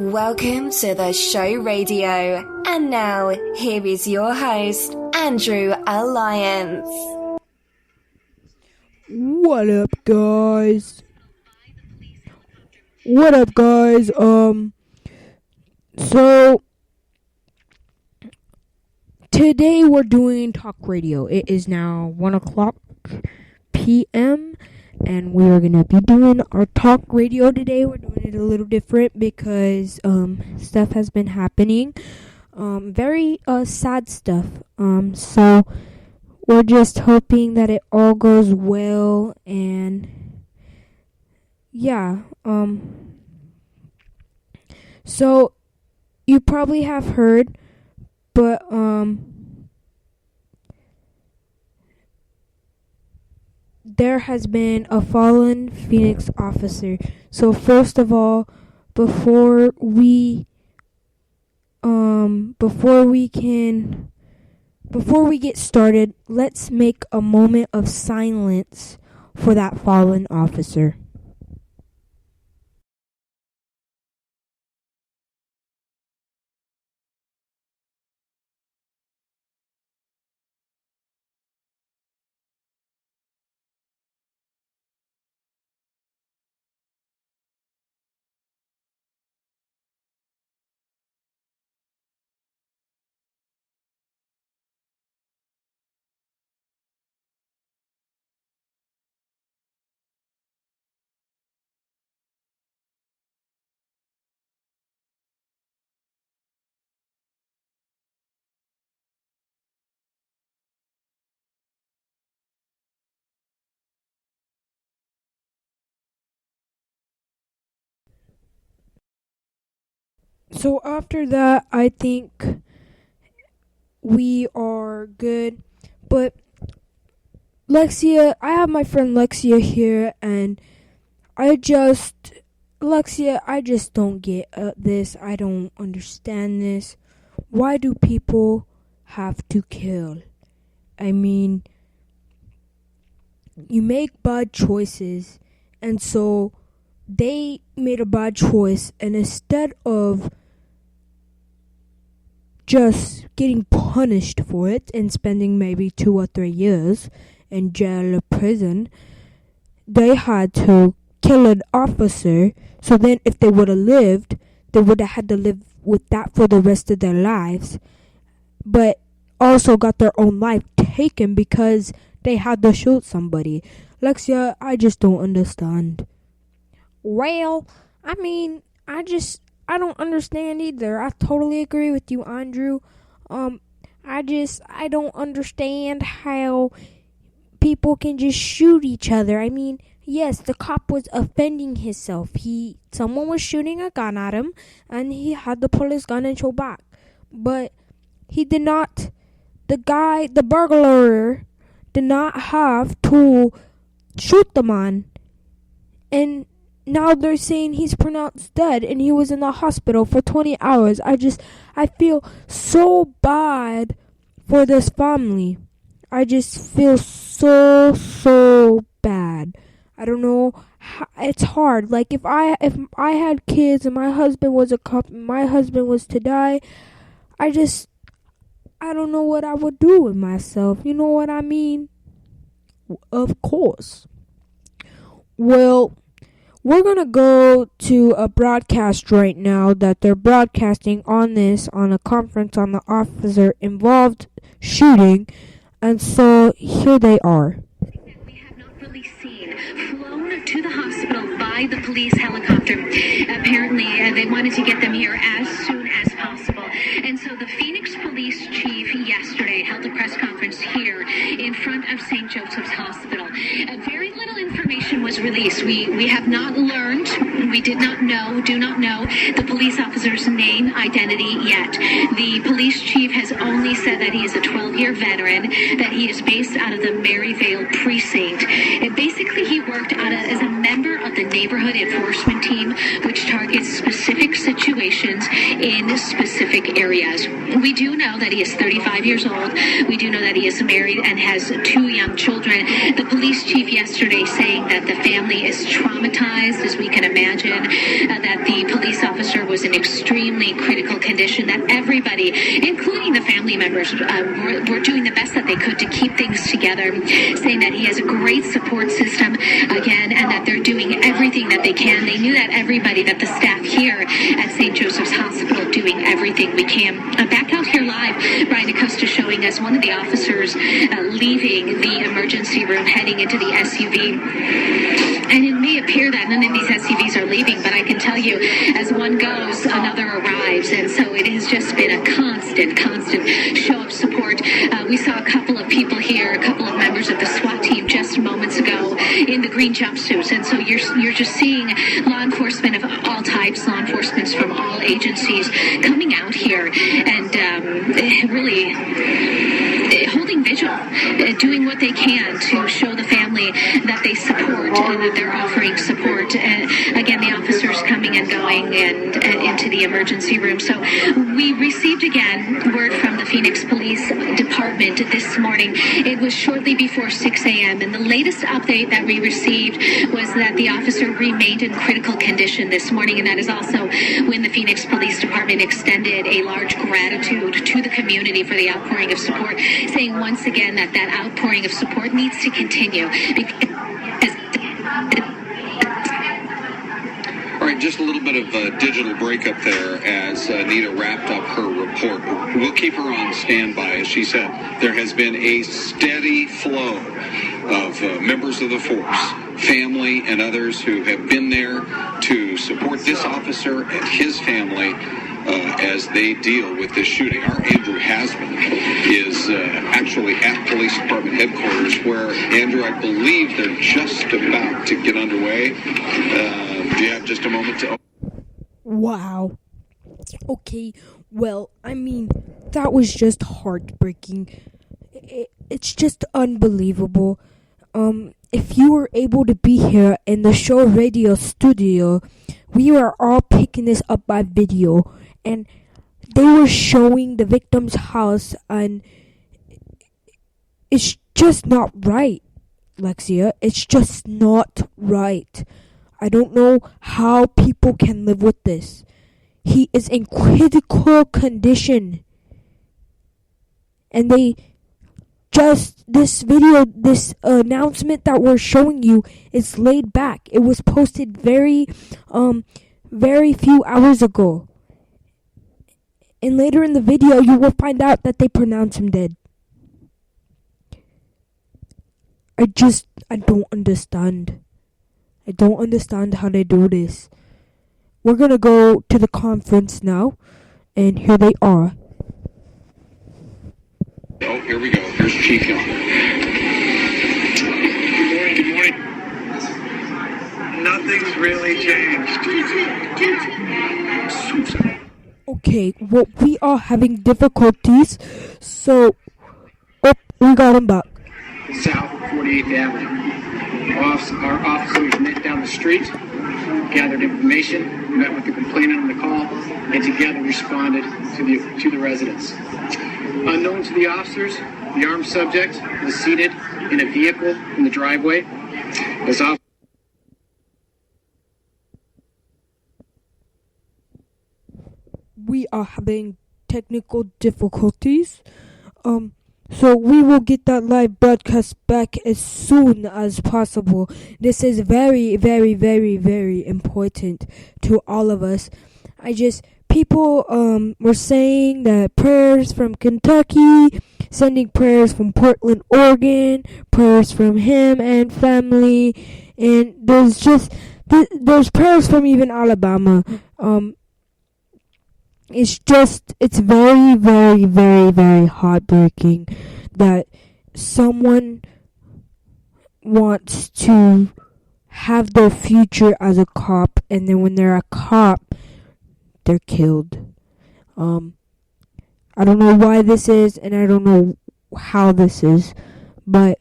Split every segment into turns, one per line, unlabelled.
Welcome to the show radio. And now, here is your host, Andrew Alliance.
What up, guys? So today we're doing talk radio. It is now 1 o'clock p.m. and we are gonna be doing our talk radio today. We're doing it a little different because stuff has been happening. Very sad stuff. So we're just hoping that it all goes well, and yeah. So you probably have heard, but there has been a fallen Phoenix officer. So first of all, before we get started, let's make a moment of silence for that fallen officer. So after that, I think we are good. But Lexia, I have my friend Lexia here, and Lexia, I just don't get this. I don't understand this. Why do people have to kill? I mean, you make bad choices, and so they made a bad choice, and instead of just getting punished for it and spending maybe 2 or 3 years in jail or prison, they had to kill an officer. So then if they would have lived, they would have had to live with that for the rest of their lives, but also got their own life taken because they had to shoot somebody. Lexia, I just don't understand. Well, I mean, I don't understand either. I totally agree with you, Andrew. I don't understand how people can just shoot each other. I mean, yes, the cop was offending himself. Someone was shooting a gun at him, and he had to pull his gun and show back. But he did not, the burglar did not have to shoot the man. And now they're saying he's pronounced dead and he was in the hospital for 20 hours. I feel so bad for this family. I just feel so bad. I don't know. It's hard. Like if I had kids and my husband was a cop and my husband was to die, I don't know what I would do with myself. You know what I mean? Of course. Well, we're going to go to a broadcast right now that they're broadcasting on a conference on the officer involved shooting. And so here they are.
We have not really seen flown to the hospital by the police helicopter. Apparently, they wanted to get them here as soon as possible. And so the Phoenix police chief yesterday held a press conference here in front of St. Joseph's Hospital. Very little information was released. We have not learned, we do not know the police officer's name, identity yet. The police chief has only said that he is a 12-year veteran, that he is based out of the Maryvale precinct. And basically, he worked as a member of the neighborhood enforcement team, which targets specific situations situations in specific areas. We do know that he is 35 years old. We do know that he is married and has 2 young children. The police chief yesterday saying that the family is traumatized, as we can imagine, that the police officer was in extremely critical condition, that everybody, including the family members, were doing the best that they could to keep things together, saying that he has a great support system, again, and that they're doing everything that they can. They knew that everybody, that the staff here at St. Joseph's Hospital doing everything we can. Back out here live, Brian Acosta showing us one of the officers leaving the emergency room, heading into the SUV. And it may appear that none of these SUVs are leaving, but I can tell you, as one goes, another arrives. And so it has just been a constant show of support. We saw a couple of people here, a couple of members of the SWAT team just moments ago in the green jumpsuits. And so you're just seeing law enforcement of all types, law enforcement from all agencies coming out here and really holding vigil, doing what they can to show the family that they support and that they're offering support. And again, the officers coming and going and into the emergency room. So we received again word from the Phoenix Police Department this morning. It was shortly before 6 a.m. and the latest update that we received was that the officer remained in critical condition this morning, and that is also when the Phoenix Police Department extended a large gratitude to the community for the outpouring of support, saying once again that outpouring of support needs to continue.
All right, just a little bit of a digital breakup there as Anita wrapped up her report. We'll keep her on standby. As she said, there has been a steady flow of members of the force, family, and others who have been there to support this officer and his family as they deal with this shooting. Our Andrew Hasman is actually at Police Department headquarters, where, Andrew, I believe they're just about to get underway. Do you have just a moment to...
Wow. Okay, well, I mean, that was just heartbreaking. It's just unbelievable. If you were able to be here in the show radio studio, we were all picking this up by video, and they were showing the victim's house, and it's just not right, Lexia. It's just not right. I don't know how people can live with this. He is in critical condition. And this video, this announcement that we're showing you is laid back. It was posted very few hours ago. And later in the video, you will find out that they pronounce him dead. I don't understand. I don't understand how they do this. We're going to go to the conference now, and here they are.
Oh, here we go. Here's Chief Young.
Good morning. Nothing's really changed.
Okay, well, we are having difficulties, so... Oh, we got him back.
South of 48th Avenue. Our officers met down the street, gathered information, met with the complainant on the call, and together responded to the residents. Unknown to the officers, the armed subject was seated in a vehicle in the driveway.
We are having technical difficulties. So we will get that live broadcast back as soon as possible. This is very, very, very, very important to all of us. People were saying that prayers from Kentucky, sending prayers from Portland, Oregon, prayers from him and family, and there's prayers from even Alabama. It's very, very, very, very heartbreaking that someone wants to have their future as a cop, and then when they're a cop, they're killed. I don't know why this is, and I don't know how this is, but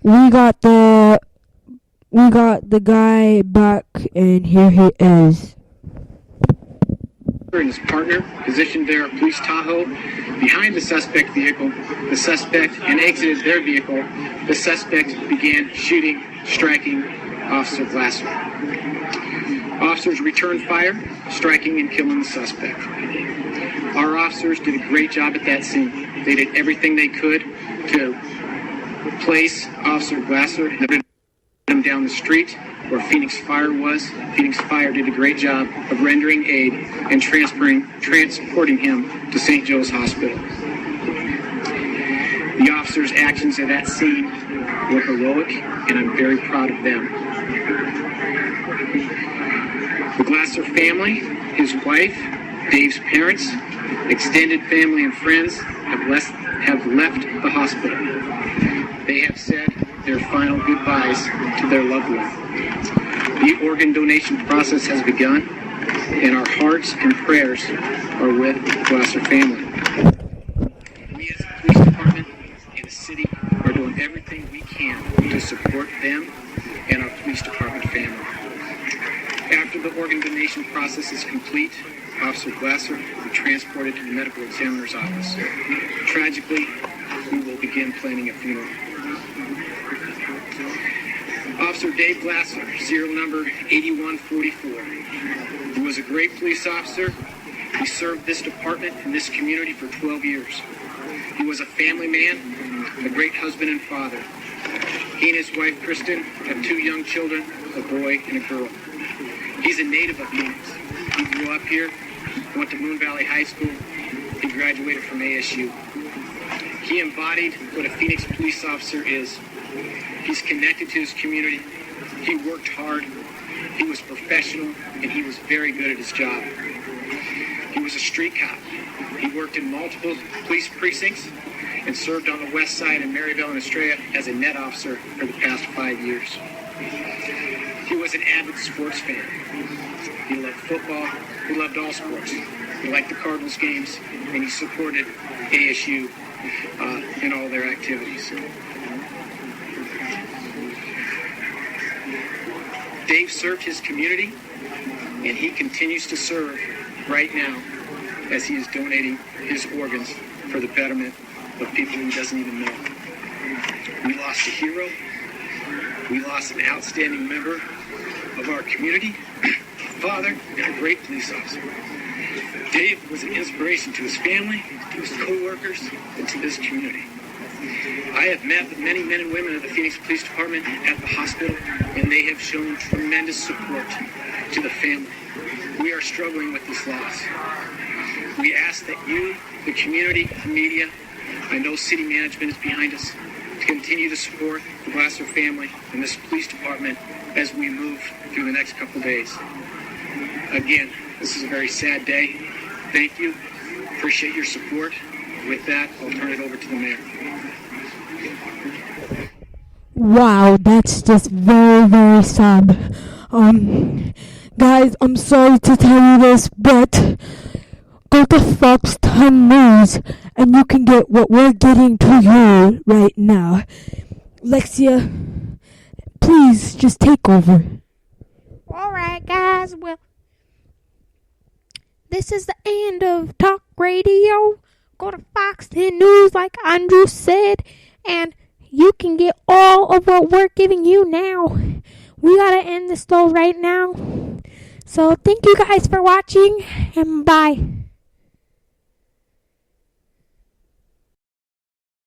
we got the guy back, and here he is.
and his partner positioned their police Tahoe behind the suspect vehicle. The suspect and exited their vehicle. The suspect began shooting, striking Officer Glasser. Officers returned fire, striking and killing the suspect. Our officers did a great job at that scene. They did everything they could to place Officer Glasser and put him down the street where Phoenix Fire was. Phoenix Fire did a great job of rendering aid and transporting him to St. Joe's Hospital. The officers' actions at that scene were heroic, and I'm very proud of them. The Glasser family, his wife, Dave's parents, extended family and friends have left the hospital. They have said their final goodbyes to their loved one. The organ donation process has begun, and our hearts and prayers are with the Glasser family. We as a police department and the city are doing everything we can to support them and our police department family. After the organ donation process is complete, Officer Glasser will be transported to the medical examiner's office. Tragically, we will begin planning a funeral. Officer Dave Glasser, serial number 8144. He was a great police officer. He served this department and this community for 12 years. He was a family man, a great husband and father. He and his wife, Kristen, have 2 young children, a boy and a girl. He's a native of Phoenix. He grew up here, went to Moon Valley High School. He graduated from ASU. He embodied what a Phoenix police officer is. He's connected to his community. He worked hard. He was professional, and he was very good at his job. He was a street cop. He worked in multiple police precincts and served on the west side in Maryville and Estrella as a net officer for the past 5 years. He was an avid sports fan. He loved football. He loved all sports. He liked the Cardinals games, and he supported ASU in all their activities. Dave served his community, and he continues to serve right now as he is donating his organs for the betterment of people he doesn't even know. We lost a hero. We lost an outstanding member of our community, a father, and a great police officer. Dave was an inspiration to his family, to his co-workers, and to this community. I have met with many men and women of the Phoenix Police Department at the hospital, and they have shown tremendous support to the family. We are struggling with this loss. We ask that you, the community, the media, I know city management is behind us, to continue to support the Glasser family and this police department as we move through the next couple days. Again, this is a very sad day. Thank you. Appreciate your support. With that, I'll turn it over to the mayor.
Wow, that's just very, very sad. Guys, I'm sorry to tell you this, but go to Fox 10 News and you can get what we're getting to you right now. Lexia, please just take over. Alright, guys, well, this is the end of Talk Radio. Go to Fox 10 News, like Andrew said, and you can get all of what we're giving you now. We gotta end this though right now. So thank you guys for watching, and bye.